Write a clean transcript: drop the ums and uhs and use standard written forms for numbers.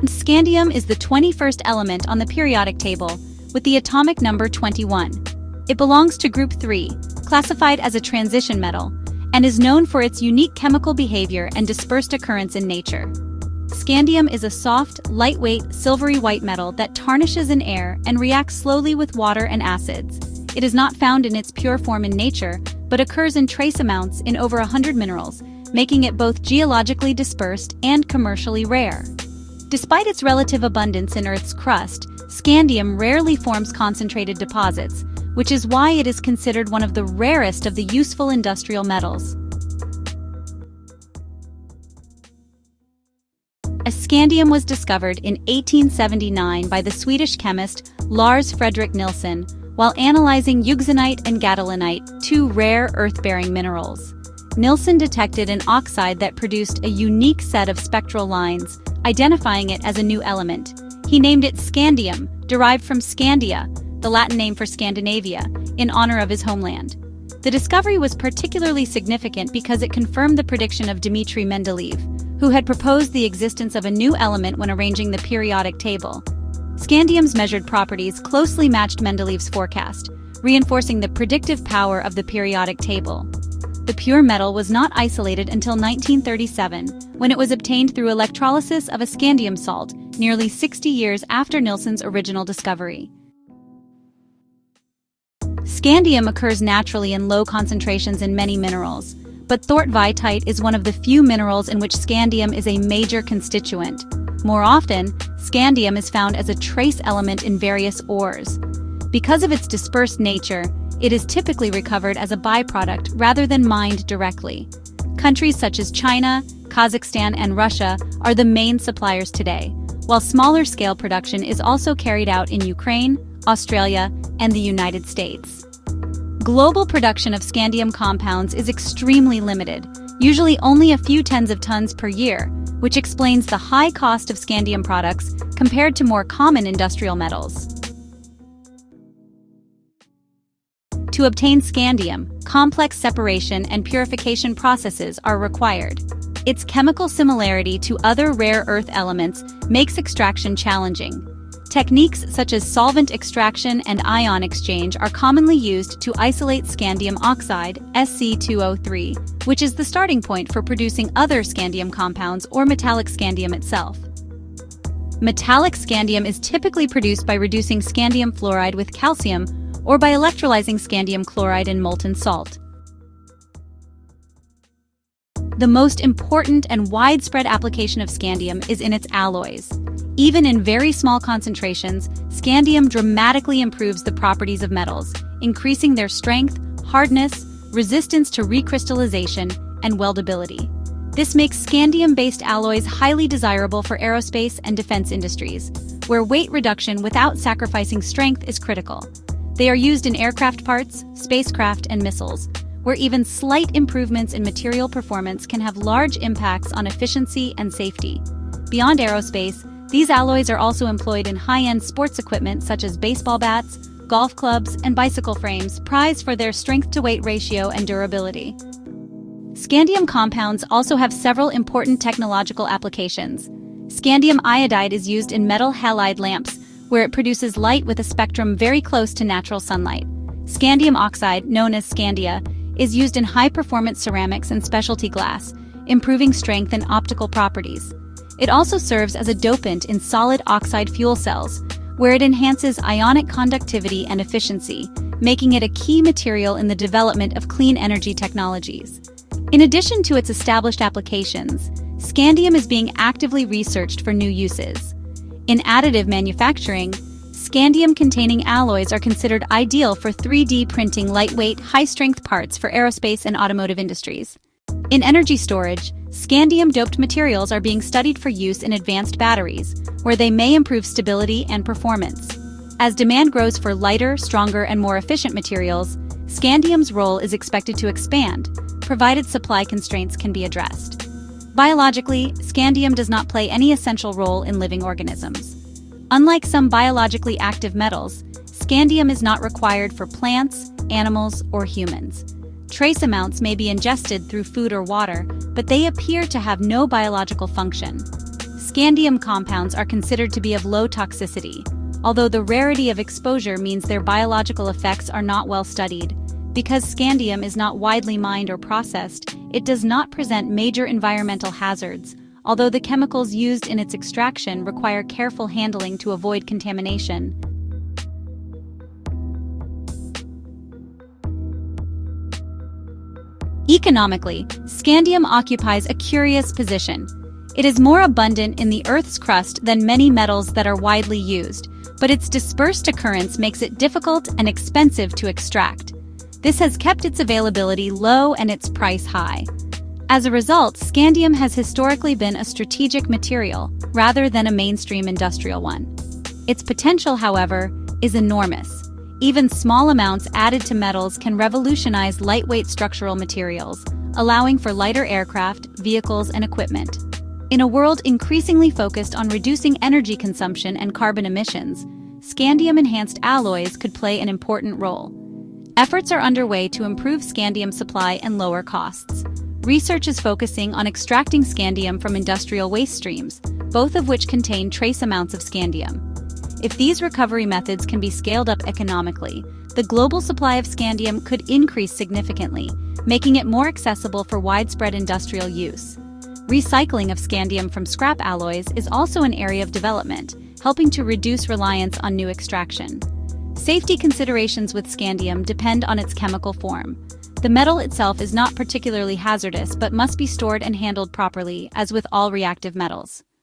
Scandium is the 21st element on the periodic table, with the atomic number 21. It belongs to Group 3, classified as a transition metal, and is known for its unique chemical behavior and dispersed occurrence in nature. Scandium is a soft, lightweight, silvery-white metal that tarnishes in air and reacts slowly with water and acids. It is not found in its pure form in nature, but occurs in trace amounts in over 100 minerals, making it both geologically dispersed and commercially rare. Despite its relative abundance in Earth's crust, scandium rarely forms concentrated deposits, which is why it is considered one of the rarest of the useful industrial metals. Scandium was discovered in 1879 by the Swedish chemist Lars Fredrik Nilsson while analyzing euxenite and gadolinite, two rare earth-bearing minerals. Nilsson detected an oxide that produced a unique set of spectral lines, identifying it as a new element. He named it scandium, derived from Scandia, the Latin name for Scandinavia, in honor of his homeland. The discovery was particularly significant because it confirmed the prediction of Dmitry Mendeleev, who had proposed the existence of a new element when arranging the periodic table. Scandium's measured properties closely matched Mendeleev's forecast, reinforcing the predictive power of the periodic table. The pure metal was not isolated until 1937, when it was obtained through electrolysis of a scandium salt, nearly 60 years after Nilsson's original discovery. Scandium occurs naturally in low concentrations in many minerals, but thortveitite is one of the few minerals in which scandium is a major constituent. More often, scandium is found as a trace element in various ores. Because of its dispersed nature, it is typically recovered as a byproduct rather than mined directly. Countries such as China, Kazakhstan, and Russia are the main suppliers today, while smaller-scale production is also carried out in Ukraine, Australia, and the United States. Global production of scandium compounds is extremely limited, usually only a few tens of tons per year, which explains the high cost of scandium products compared to more common industrial metals. To obtain scandium, complex separation and purification processes are required. Its chemical similarity to other rare earth elements makes extraction challenging. Techniques such as solvent extraction and ion exchange are commonly used to isolate scandium oxide, Sc2O3, which is the starting point for producing other scandium compounds or metallic scandium itself. Metallic scandium is typically produced by reducing scandium fluoride with calcium or by electrolyzing scandium chloride in molten salt. The most important and widespread application of scandium is in its alloys. Even in very small concentrations, scandium dramatically improves the properties of metals, increasing their strength, hardness, resistance to recrystallization, and weldability. This makes scandium-based alloys highly desirable for aerospace and defense industries, where weight reduction without sacrificing strength is critical. They are used in aircraft parts, spacecraft, and missiles, where even slight improvements in material performance can have large impacts on efficiency and safety. Beyond aerospace, these alloys are also employed in high-end sports equipment such as baseball bats, golf clubs, and bicycle frames, prized for their strength-to-weight ratio and durability. Scandium compounds also have several important technological applications. Scandium iodide is used in metal halide lamps, where it produces light with a spectrum very close to natural sunlight. Scandium oxide, known as Scandia, is used in high-performance ceramics and specialty glass, improving strength and optical properties. It also serves as a dopant in solid oxide fuel cells, where it enhances ionic conductivity and efficiency, making it a key material in the development of clean energy technologies. In addition to its established applications, scandium is being actively researched for new uses. In additive manufacturing, scandium-containing alloys are considered ideal for 3D printing lightweight, high-strength parts for aerospace and automotive industries. In energy storage, scandium-doped materials are being studied for use in advanced batteries, where they may improve stability and performance. As demand grows for lighter, stronger, and more efficient materials, scandium's role is expected to expand, provided supply constraints can be addressed. Biologically, scandium does not play any essential role in living organisms. Unlike some biologically active metals, scandium is not required for plants, animals, or humans. Trace amounts may be ingested through food or water, but they appear to have no biological function. scandium compounds are considered to be of low toxicity, although the rarity of exposure means their biological effects are not well studied. Because scandium is not widely mined or processed, it does not present major environmental hazards, although the chemicals used in its extraction require careful handling to avoid contamination. Economically, scandium occupies a curious position. It is more abundant in the Earth's crust than many metals that are widely used, but its dispersed occurrence makes it difficult and expensive to extract. This has kept its availability low and its price high. As a result, scandium has historically been a strategic material rather than a mainstream industrial one. Its potential, however, is enormous. Even small amounts added to metals can revolutionize lightweight structural materials, allowing for lighter aircraft, vehicles, and equipment. In a world increasingly focused on reducing energy consumption and carbon emissions, scandium-enhanced alloys could play an important role. Efforts are underway to improve scandium supply and lower costs. Research is focusing on extracting scandium from industrial waste streams, both of which contain trace amounts of scandium. If these recovery methods can be scaled up economically, the global supply of scandium could increase significantly, making it more accessible for widespread industrial use. Recycling of scandium from scrap alloys is also an area of development, helping to reduce reliance on new extraction. Safety considerations with scandium depend on its chemical form. The metal itself is not particularly hazardous but must be stored and handled properly, as with all reactive metals.